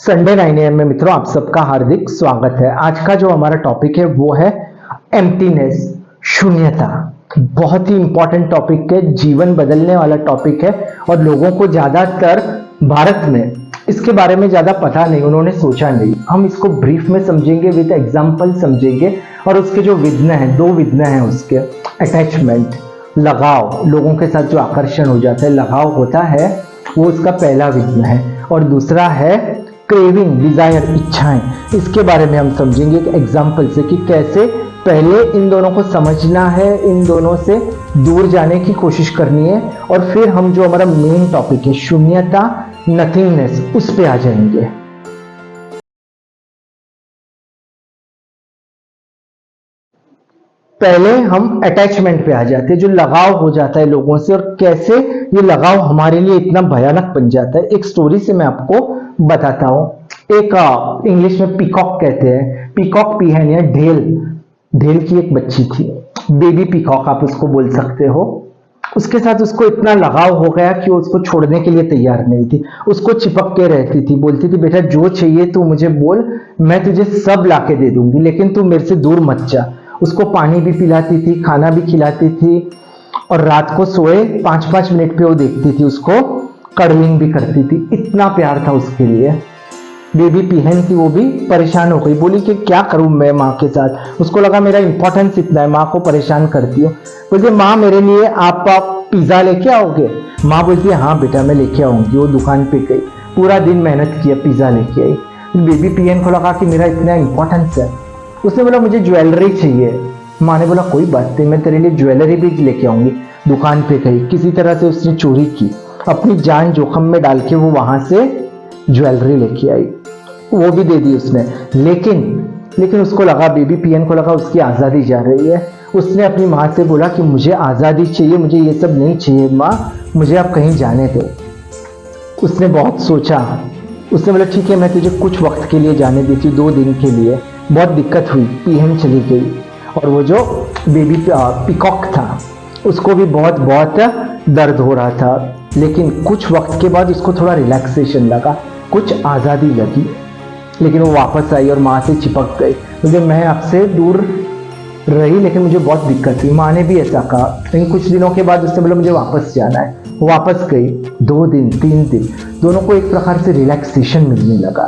Sunday 9 AM में मित्रों आप सबका हार्दिक स्वागत है। आज का जो हमारा टॉपिक है वो है एम्प्टीनेस, शून्यता। बहुत ही इंपॉर्टेंट टॉपिक है, जीवन बदलने वाला टॉपिक है और लोगों को ज्यादातर भारत में इसके बारे में ज्यादा पता नहीं, उन्होंने सोचा नहीं। हम इसको ब्रीफ में समझेंगे, विद एग्जाम्पल समझेंगे और उसके जो विघ्न है, दो विघ्न है उसके। अटैचमेंट, लगाव, लोगों के साथ जो आकर्षण हो जाता है, लगाव होता है, वो उसका पहला विघ्न है। और दूसरा है क्रेविंग, डिजायर, इच्छाएं। इसके बारे में हम समझेंगे एक एग्जाम्पल से कि कैसे पहले इन दोनों को समझना है, इन दोनों से दूर जाने की कोशिश करनी है और फिर हम जो हमारा मेन टॉपिक है शून्यता, नथिंगनेस, उस पे आ जाएंगे। पहले हम अटैचमेंट पे आ जाते हैं, जो लगाव हो जाता है लोगों से और कैसे ये लगाव हमारे लिए इतना भयानक बन जाता है। एक स्टोरी से मैं आपको बताता हूं। एक इंग्लिश में पीकॉक कहते हैं, पीकॉक पीहन या ढेल, ढेल की एक बच्ची थी, बेबी पीकॉक आप उसको बोल सकते हो। उसके साथ उसको इतना लगाव हो गया कि वो उसको छोड़ने के लिए तैयार नहीं थी, उसको चिपक के रहती थी, बोलती थी बेटा जो चाहिए तू मुझे बोल, मैं तुझे सब लाके दे दूंगी, लेकिन तू मेरे से दूर मत जा। उसको पानी भी पिलाती थी, खाना भी खिलाती थी और रात को सोए 5-5 मिनट पे वो देखती थी, उसको कडलिंग भी करती थी। इतना प्यार था उसके लिए। बेबी पीहन थी, वो भी परेशान हो गई, बोली कि क्या करूं मैं माँ के साथ। उसको लगा मेरा इंपॉर्टेंस इतना है, माँ को परेशान करती हूँ। बोलती माँ मेरे लिए आप पिज्जा लेके आओगे? माँ बोलती है हाँ बेटा मैं लेके आऊंगी। वो दुकान पे गई, पूरा दिन मेहनत किया, पिज्जा लेके आई। बेबी पीहन को लगा कि मेरा इतना इंपॉर्टेंस है। उसने बोला मुझे ज्वेलरी चाहिए। माँ ने बोला कोई बात नहीं, मैं तेरे लिए ज्वेलरी भी लेके आऊंगी। दुकान पे गई, किसी तरह से उसने चोरी की, अपनी जान जोखम में डाल के वो वहां से ज्वेलरी लेके आई, वो भी दे दी उसने। लेकिन उसको लगा, बेबी पीएन को लगा उसकी आजादी जा रही है। उसने अपनी माँ से बोला कि मुझे आजादी चाहिए, मुझे ये सब नहीं चाहिए माँ, मुझे आप कहीं जाने दो। उसने बहुत सोचा, उसने बोला ठीक है मैं तुझे कुछ वक्त के लिए जाने देती हूँ, 2 दिन के लिए। बहुत दिक्कत हुई, पीएन चली गई और वो जो बेबी पीकॉक था उसको भी बहुत दर्द हो रहा था। लेकिन कुछ वक्त के बाद उसको थोड़ा रिलैक्सेशन लगा, कुछ आज़ादी लगी। लेकिन वो वापस आई और माँ से चिपक गई, मुझे मैं आपसे दूर रही लेकिन मुझे बहुत दिक्कत हुई। माँ ने भी ऐसा कहा। लेकिन कुछ दिनों के बाद उसने बोला मुझे वापस जाना है। वो वापस गई, 2 दिन 3 दिन दोनों को एक प्रकार से रिलैक्सेशन मिलने लगा।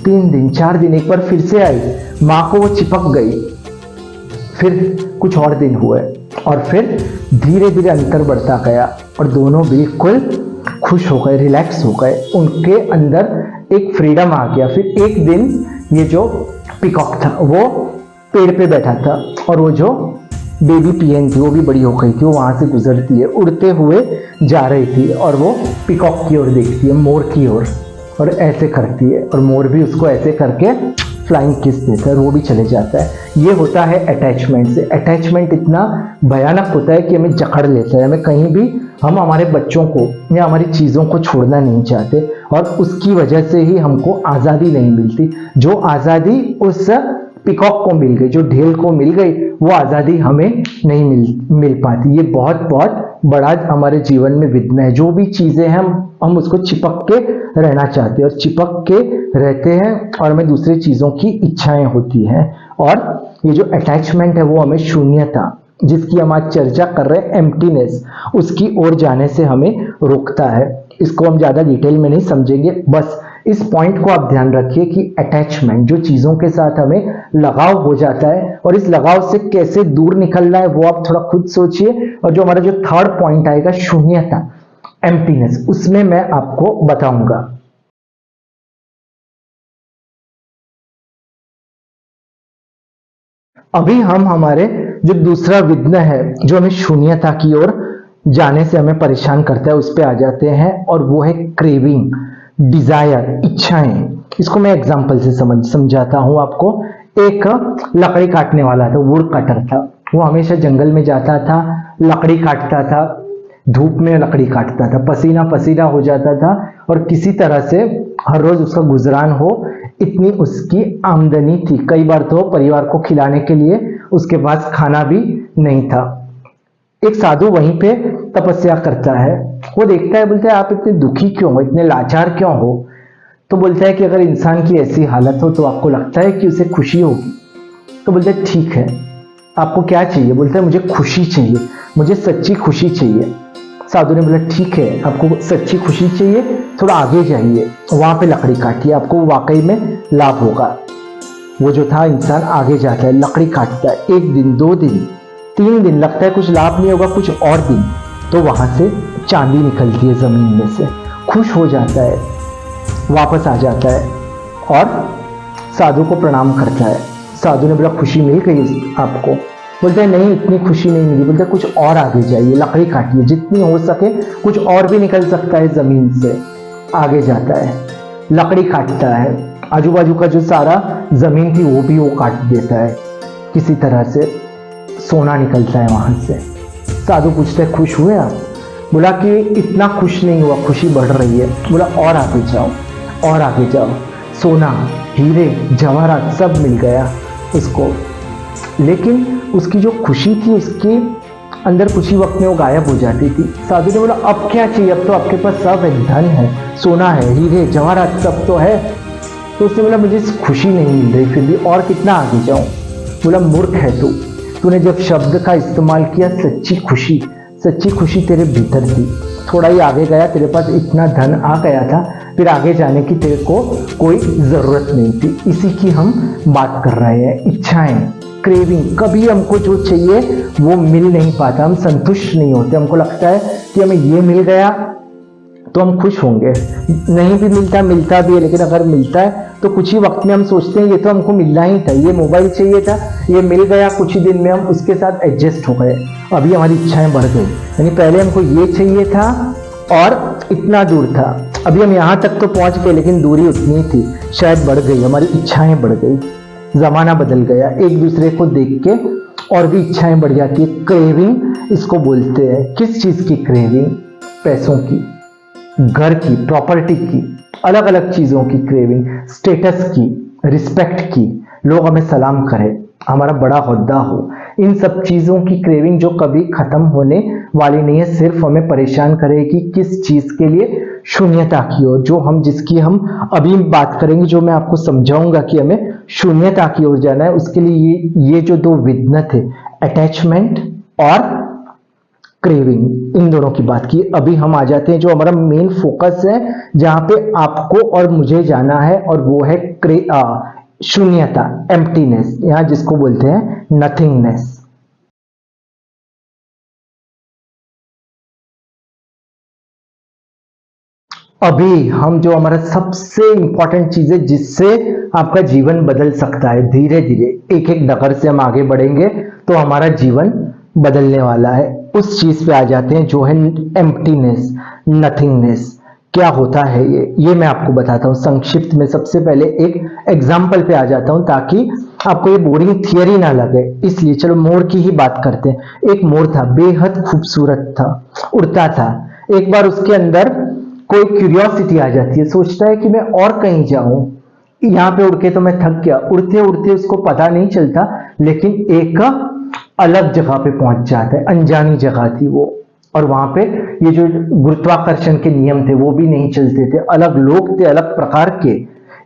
3 दिन 4 दिन, एक बार फिर से आई, माँ को वो चिपक गई। फिर कुछ और दिन हुए और फिर धीरे धीरे अंतर बढ़ता गया और दोनों बिल्कुल खुश हो गए, रिलैक्स हो गए, उनके अंदर एक फ्रीडम आ गया। फिर एक दिन ये जो पीकॉक था वो पेड़ पे बैठा था और वो जो बेबी पीएन थी वो भी बड़ी हो गई थी, वो वहां से गुजरती है, उड़ते हुए जा रही थी और वो पीकॉक की ओर देखती है, मोर की ओर, और ऐसे करती है और मोर भी उसको ऐसे करके फ्लाइंग किस देता है और वो भी चले जाता है। ये होता है अटैचमेंट से। अटैचमेंट इतना भयानक होता है कि हमें जकड़ लेता है, हमें कहीं भी, हम हमारे बच्चों को या हमारी चीज़ों को छोड़ना नहीं चाहते और उसकी वजह से ही हमको आज़ादी नहीं मिलती। जो आज़ादी उस पीकॉक को मिल गई, जो ढेल को मिल गई, वो आज़ादी हमें नहीं मिल पाती। ये बहुत बड़ा हमारे जीवन में विघ्न है। जो भी चीज़ें हैं हम उसको चिपक के रहना चाहते हैं और चिपक के रहते हैं और हमें दूसरी चीज़ों की इच्छाएं होती हैं। और ये जो अटैचमेंट है वो हमें शून्यता, जिसकी हम आज चर्चा कर रहे हैं, एम्प्टीनेस, उसकी ओर जाने से हमें रोकता है। इसको हम ज़्यादा डिटेल में नहीं समझेंगे, बस इस पॉइंट को आप ध्यान रखिए कि अटैचमेंट, जो चीज़ों के साथ हमें लगाव हो जाता है और इस लगाव से कैसे दूर निकलना है वो आप थोड़ा खुद सोचिए। और जो हमारा जो थर्ड पॉइंट आएगा शून्यता, एम्प्टीनेस, उसमें मैं आपको बताऊंगा। अभी हम हमारे जो दूसरा विघ्न है जो हमें शून्यता की ओर जाने से हमें परेशान करता है, उस पे आ जाते हैं और वो है क्रेविंग, डिजायर, इच्छाएं। इसको मैं एग्जांपल से समझाता हूं आपको। एक लकड़ी काटने वाला था, वुड कटर था, वो हमेशा जंगल में जाता था, लकड़ी काटता था, धूप में लकड़ी काटता था, पसीना पसीना हो जाता था और किसी तरह से हर रोज उसका गुजरान हो, इतनी उसकी आमदनी थी। कई बार तो परिवार को खिलाने के लिए उसके पास खाना भी नहीं था। एक साधु वहीं पे तपस्या करता है, वो देखता है, बोलता है आप इतने दुखी क्यों हो, इतने लाचार क्यों हो? तो बोलता है कि अगर इंसान की ऐसी हालत हो तो आपको लगता है कि उसे खुशी होगी? तो बोलता है ठीक है, आपको क्या चाहिए? बोलता है मुझे खुशी चाहिए, मुझे सच्ची खुशी चाहिए। साधु ने बोला ठीक है, आपको सच्ची खुशी चाहिए, थोड़ा आगे जाइए, वहां पे लकड़ी काटिए, आपको वाकई में लाभ होगा। वो जो था इंसान आगे जाता है, लकड़ी काटता है, 1 दिन 2 दिन 3 दिन, लगता है कुछ लाभ नहीं होगा, कुछ और दिन, तो वहां से चांदी निकलती है जमीन में से, खुश हो जाता है, वापस आ जाता है और साधु को प्रणाम करता है। साधु ने बोला खुशी मिल गई आपको? बोलते हैं नहीं, इतनी खुशी नहीं मिली। बोलते कुछ और आगे जाइए, लकड़ी काटिए, जितनी हो सके, कुछ और भी निकल सकता है जमीन से। आगे जाता है, लकड़ी काटता है, आजू बाजू का जो सारा जमीन थी वो भी वो काट देता है, किसी तरह से सोना निकलता है वहां से। साधु पूछते हैं खुश हुए आप? बोला कि इतना खुश नहीं हुआ, खुशी बढ़ रही है। बोला और आगे जाओ, और आगे जाओ, सोना, हीरे, जवाहरात सब मिल गया उसको। लेकिन उसकी जो खुशी थी उसके अंदर कुछ ही वक्त में वो गायब हो जाती थी। साधु ने बोला अब क्या चाहिए? अब तो आपके पास सब है, धन है, सोना है, हीरे जवाहरात सब तो है। तो उसने बोला मुझे खुशी नहीं मिल रही, फिर भी और कितना आगे जाऊं? बोला मूर्ख है तू, तूने जब शब्द का इस्तेमाल किया सच्ची खुशी तेरे भीतर थी। थोड़ा ही आगे गया, तेरे पास इतना धन आ गया था, फिर आगे जाने की तेरे को कोई ज़रूरत नहीं थी। इसी की हम बात कर रहे हैं, इच्छाएं, क्रेविंग। कभी हमको जो चाहिए वो मिल नहीं पाता, हम संतुष्ट नहीं होते, हमको लगता है कि हमें ये मिल गया तो हम खुश होंगे। नहीं भी मिलता भी है, लेकिन अगर मिलता है तो कुछ ही वक्त में हम सोचते हैं ये तो हमको मिलना ही था, ये मोबाइल चाहिए था, ये मिल गया, कुछ ही दिन में हम उसके साथ एडजस्ट हो गए। अभी हमारी इच्छाएं बढ़ गई, यानी पहले हमको ये चाहिए था और इतना दूर था, अभी हम यहाँ तक तो पहुँच गए, लेकिन दूरी उतनी थी, शायद बढ़ गई, हमारी इच्छाएं बढ़ गई, जमाना बदल गया। एक दूसरे को देख के और भी इच्छाएं बढ़ जाती है, क्रेविंग इसको बोलते हैं। किस चीज़ की क्रेविंग? पैसों की, घर की, प्रॉपर्टी की, अलग अलग चीज़ों की क्रेविंग, स्टेटस की, रिस्पेक्ट की, लोग हमें सलाम करें, हमारा बड़ा ओहदा हो, इन सब चीज़ों की क्रेविंग जो कभी ख़त्म होने वाली नहीं है, सिर्फ हमें परेशान करेगी। किस चीज़ के लिए? शून्यता की ओर, जो हम जिसकी हम अभी बात करेंगे, जो मैं आपको समझाऊंगा कि हमें शून्यता की ओर जाना है। उसके लिए ये जो दो विघ्न थे, अटैचमेंट और क्रेविंग, इन दोनों की बात की। अभी हम आ जाते हैं जो हमारा मेन फोकस है, जहां पे आपको और मुझे जाना है, और वो है शून्यता, एम्प्टीनेस, यहां जिसको बोलते हैं नथिंगनेस। अभी हम जो हमारा सबसे इंपॉर्टेंट चीज है जिससे आपका जीवन बदल सकता है, धीरे धीरे एक एक डगर से हम आगे बढ़ेंगे तो हमारा जीवन बदलने वाला है, उस चीज पे आ जाते हैं जो है एम्प्टीनेस, नथिंगनेस। क्या होता है ये मैं आपको बताता हूँ संक्षिप्त में। सबसे पहले एक एग्जाम्पल पे आ जाता हूँ ताकि आपको ये बोरिंग थियरी ना लगे, इसलिए चलो मोर की ही बात करते हैं। एक मोर था, बेहद खूबसूरत था, उड़ता था। एक बार उसके अंदर कोई क्यूरियोसिटी आ जाती है, सोचता है कि मैं और कहीं जाऊं, यहाँ पे उड़ के तो मैं थक गया। उड़ते उड़ते उसको पता नहीं चलता, लेकिन एक अलग जगह पे पहुंच जाता है, अनजानी जगह थी वो, और वहां पे ये जो गुरुत्वाकर्षण के नियम थे वो भी नहीं चलते थे, अलग लोग थे, अलग प्रकार के।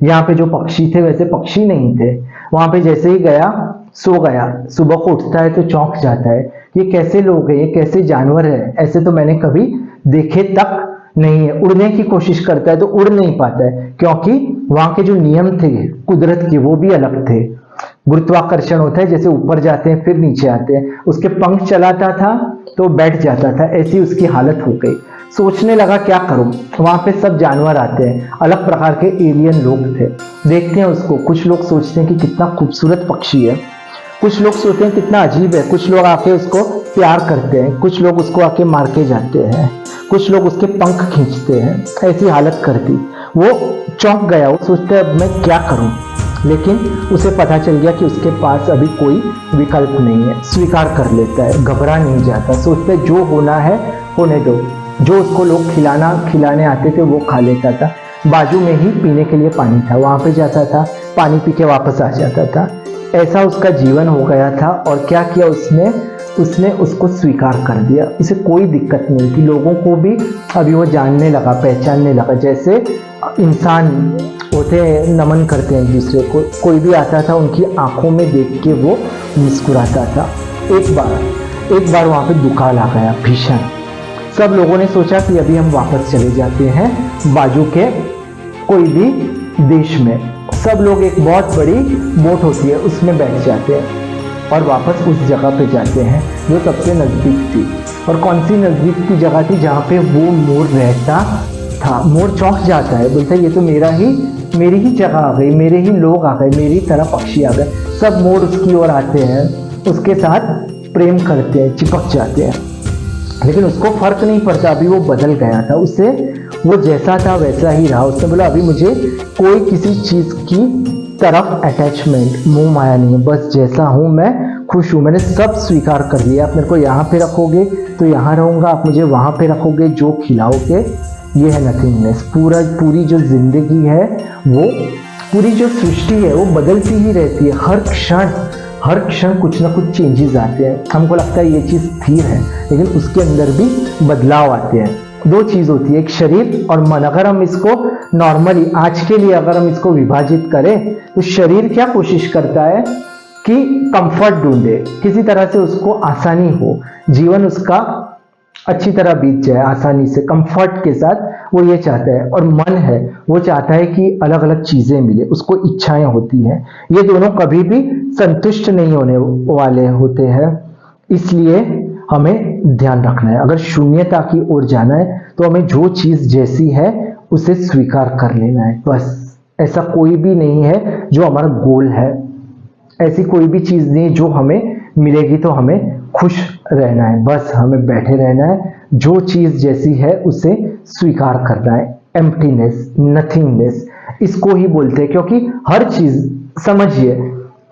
यहाँ पे जो पक्षी थे वैसे पक्षी नहीं थे। वहां पे जैसे ही गया, सो गया, सुबह को उठता है तो चौंक जाता है, ये कैसे लोग हैं, ये कैसे जानवर है, ऐसे तो मैंने कभी देखे तक नहीं है। उड़ने की कोशिश करता है तो उड़ नहीं पाता है, क्योंकि वहां के जो नियम थे कुदरत के वो भी अलग थे। गुरुत्वाकर्षण होता है, जैसे ऊपर जाते हैं फिर नीचे आते हैं, उसके पंख चलाता था तो बैठ जाता था, ऐसी उसकी हालत हो गई। सोचने लगा क्या करूं, वहां पे सब जानवर आते हैं, अलग प्रकार के एलियन लोग थे, देखते हैं उसको। कुछ लोग सोचते हैं कि कितना खूबसूरत पक्षी है, कुछ लोग सोचते हैं कितना अजीब है, कुछ लोग आके उसको प्यार करते हैं, कुछ लोग उसको आके मार के जाते हैं, कुछ लोग उसके पंख खींचते हैं, ऐसी हालत कर दी। वो चौंक गया, वो सोचता है अब मैं क्या करूं, लेकिन उसे पता चल गया कि उसके पास अभी कोई विकल्प नहीं है। स्वीकार कर लेता है, घबरा नहीं जाता, सोचता है जो होना है होने दो। जो उसको लोग खिलाने आते थे वो खा लेता था, बाजू में ही पीने के लिए पानी था, वहां पे जाता था, पानी पी के वापस आ जाता था। ऐसा उसका जीवन हो गया था। और क्या किया उसने उसको स्वीकार कर दिया, उसे कोई दिक्कत नहीं थी। लोगों को भी अभी वो जानने लगा, पहचानने लगा, जैसे इंसान होते हैं, नमन करते हैं एक दूसरे को। कोई भी आता था उनकी आंखों में देख के वो मुस्कुराता था। एक बार वहाँ पे दुकाल आ गया भीषण। सब लोगों ने सोचा कि अभी हम वापस चले जाते हैं बाजू के कोई भी देश में। सब लोग एक बहुत बड़ी बोट होती है उसमें बैठ जाते हैं और वापस उस जगह पे जाते हैं जो सबसे नज़दीक थी। और कौन सी नज़दीक की जगह थी? जहाँ पे वो मोर रहता था। मोर चौंक जाता है, बोलता है ये तो मेरी ही जगह आ गई, मेरे ही लोग आ गए, मेरी तरह पक्षी आ गए। सब मोर उसकी ओर आते हैं, उसके साथ प्रेम करते हैं, चिपक जाते हैं। लेकिन उसको फर्क नहीं पड़ता, अभी वो बदल गया था, उससे वो जैसा था वैसा ही रहा। उसने बोला अभी मुझे कोई किसी चीज़ की तरफ अटैचमेंट, मोह माया नहीं है, बस जैसा हूँ मैं खुश हूँ। मैंने सब स्वीकार कर लिया। आप मेरे को यहाँ पे रखोगे तो यहाँ रहूँगा, आप मुझे वहाँ पे रखोगे जो खिलाओगे। ये है नथिंगनेस। पूरी जो जिंदगी है, वो पूरी जो सृष्टि है वो बदलती ही रहती है। हर क्षण कुछ ना कुछ चेंजेस आते हैं। हमको लगता है ये चीज़ स्थिर है, लेकिन उसके अंदर भी बदलाव आते हैं। दो चीज़ होती है, एक शरीर और मन। अगर हम इसको नॉर्मली आज के लिए अगर हम इसको विभाजित करें तो शरीर क्या कोशिश करता है कि कंफर्ट ढूंढे, किसी तरह से उसको आसानी हो, जीवन उसका अच्छी तरह बीत जाए आसानी से, कंफर्ट के साथ, वो ये चाहता है। और मन है, वो चाहता है कि अलग अलग चीजें मिले, उसको इच्छाएं होती हैं। ये दोनों कभी भी संतुष्ट नहीं होने वाले होते हैं। इसलिए हमें ध्यान रखना है, अगर शून्यता की ओर जाना है तो हमें जो चीज जैसी है उसे स्वीकार कर लेना है। बस ऐसा कोई भी नहीं है जो हमारा गोल है, ऐसी कोई भी चीज नहीं जो हमें मिलेगी तो हमें खुश रहना है। बस हमें बैठे रहना है, जो चीज जैसी है उसे स्वीकार करना है। एम्प्टीनेस, नथिंगनेस इसको ही बोलते हैं। क्योंकि हर चीज, समझिए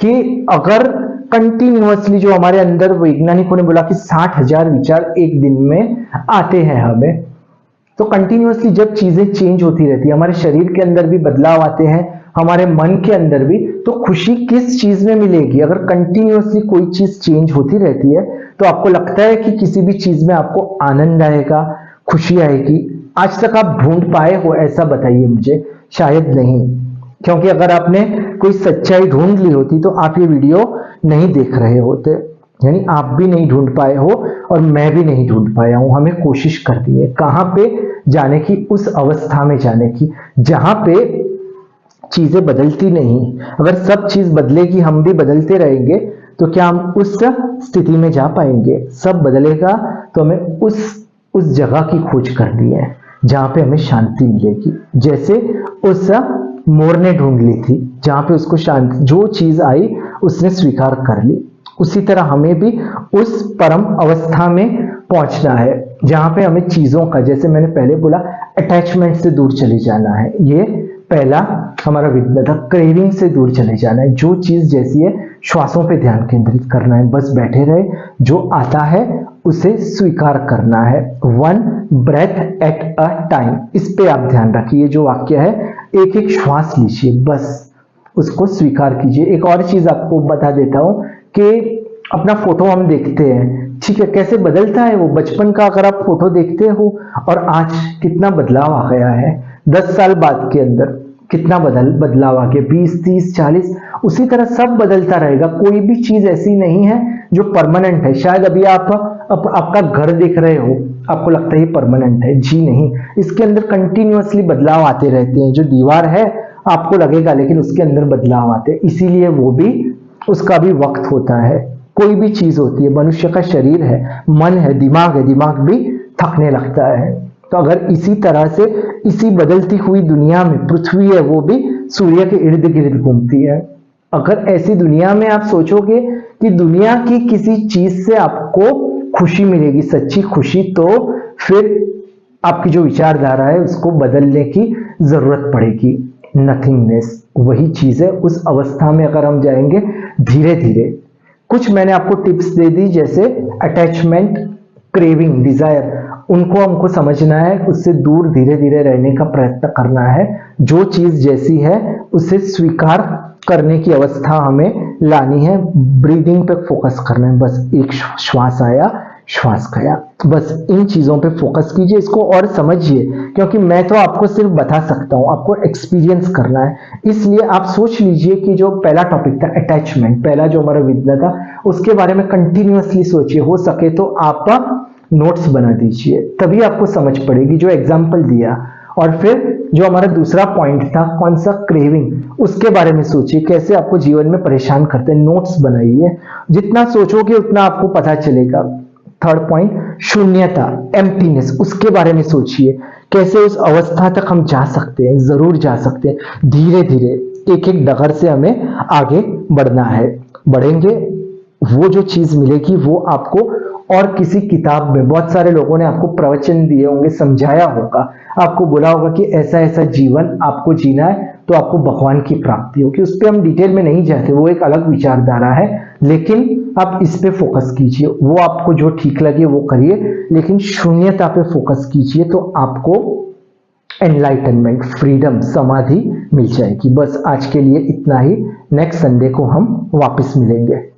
कि अगर कंटिन्यूअसली, जो हमारे अंदर वैज्ञानिकों ने बोला कि 60,000 विचार एक दिन में आते हैं हमें, तो कंटिन्यूअसली जब चीजें चेंज होती रहती है, हमारे शरीर के अंदर भी बदलाव आते हैं, हमारे मन के अंदर भी, तो खुशी किस चीज में मिलेगी? अगर कंटिन्यूअसली कोई चीज चेंज होती रहती है तो आपको लगता है कि किसी भी चीज में आपको आनंद आएगा, खुशी आएगी? आज तक आप ढूंढ पाए हो ऐसा? बताइए मुझे। शायद नहीं, क्योंकि अगर आपने कोई सच्चाई ढूंढ ली होती तो आप ये वीडियो नहीं देख रहे होते। यानी आप भी नहीं ढूंढ पाए हो और मैं भी नहीं ढूंढ पाया हूं। हमें कोशिश करनी है कहां पे जाने की, उस अवस्था में जाने की जहां पे चीजें बदलती नहीं। अगर सब चीज बदलेगी, हम भी बदलते रहेंगे, तो क्या हम उस स्थिति में जा पाएंगे? सब बदलेगा तो हमें उस जगह की खोज करनी है जहां पे हमें शांति मिलेगी। जैसे उस मोर ने ढूंढ ली थी, जहां पे उसको शांति, जो चीज आई उसने स्वीकार कर ली। उसी तरह हमें भी उस परम अवस्था में पहुंचना है जहां पे हमें चीजों का, जैसे मैंने पहले बोला, अटैचमेंट से दूर चले जाना है। ये पहला हमारा विद्या था। क्रेविंग से दूर चले जाना है, जो चीज जैसी है श्वासों पे ध्यान केंद्रित करना है, बस बैठे रहे, जो आता है उसे स्वीकार करना है। 1 ब्रेथ एट अ टाइम, इस पे आप ध्यान रखिए। जो वाक्य है, एक एक श्वास लीजिए, बस उसको स्वीकार कीजिए। एक और चीज आपको बता देता हूं कि अपना फोटो हम देखते हैं, ठीक है, कैसे बदलता है वो। बचपन का अगर आप फोटो देखते हो और आज कितना बदलाव आ गया है, 10 साल बाद के अंदर कितना बदलाव आ गया, 20, 30, 40, उसी तरह सब बदलता रहेगा। कोई भी चीज ऐसी नहीं है जो परमानेंट है। शायद अभी आप आपका घर देख रहे हो, आपको लगता है ये परमानेंट है, जी नहीं, इसके अंदर कंटिन्यूअसली बदलाव आते रहते हैं। जो दीवार है आपको लगेगा, लेकिन उसके अंदर बदलाव आते हैं, इसीलिए वो भी, उसका भी वक्त होता है। कोई भी चीज होती है, मनुष्य का शरीर है, मन है, दिमाग भी थकने लगता है। तो अगर इसी तरह से, इसी बदलती हुई दुनिया में, पृथ्वी है वो भी सूर्य के इर्द गिर्द घूमती है। अगर ऐसी दुनिया में आप सोचोगे कि दुनिया की किसी चीज से आपको खुशी मिलेगी, सच्ची खुशी, तो फिर आपकी जो विचारधारा है उसको बदलने की जरूरत पड़ेगी। नथिंगनेस वही चीज है। उस अवस्था में अगर हम जाएंगे धीरे धीरे, कुछ मैंने आपको टिप्स दे दी, जैसे अटैचमेंट, क्रेविंग, डिजायर, उनको हमको समझना है, उससे दूर धीरे धीरे रहने का प्रयत्न करना है। जो चीज जैसी है उसे स्वीकार करने की अवस्था हमें लानी है। ब्रीदिंग पे फोकस करना है, बस एक श्वास आया, श्वास गया। बस इन चीजों पे फोकस कीजिए, इसको और समझिए, क्योंकि मैं तो आपको सिर्फ बता सकता हूं, आपको एक्सपीरियंस करना है। इसलिए आप सोच लीजिए कि जो पहला टॉपिक था अटैचमेंट, पहला जो हमारा विद्या था, उसके बारे में कंटिन्यूअसली सोचिए। हो सके तो आप नोट्स बना दीजिए, तभी आपको समझ पड़ेगी जो एग्जाम्पल दिया। और फिर जो हमारा दूसरा पॉइंट था, कौन सा, क्रेविंग, उसके बारे में सोचिए, कैसे आपको जीवन में परेशान करते हैं। नोट्स बनाइए, जितना सोचोगे उतना आपको पता चलेगा। थर्ड पॉइंट, शून्यता, एम्प्टीनेस, उसके बारे में सोचिए, कैसे उस अवस्था तक हम जा सकते हैं, जरूर जा सकते हैं। धीरे धीरे एक एक डगर से हमें आगे बढ़ना है, बढ़ेंगे वो जो चीज मिलेगी वो आपको और किसी किताब में, बहुत सारे लोगों ने आपको प्रवचन दिए होंगे, समझाया होगा, आपको बोला होगा कि ऐसा ऐसा जीवन आपको जीना है तो आपको भगवान की प्राप्ति होगी। उस पर हम डिटेल में नहीं जाते, वो एक अलग विचारधारा है, लेकिन आप इस पे फोकस कीजिए, वो आपको जो ठीक लगे वो करिए, लेकिन शून्यता पे फोकस कीजिए तो आपको एनलाइटनमेंट, फ्रीडम, समाधि मिल जाएगी। बस आज के लिए इतना ही, नेक्स्ट संडे को हम वापस मिलेंगे।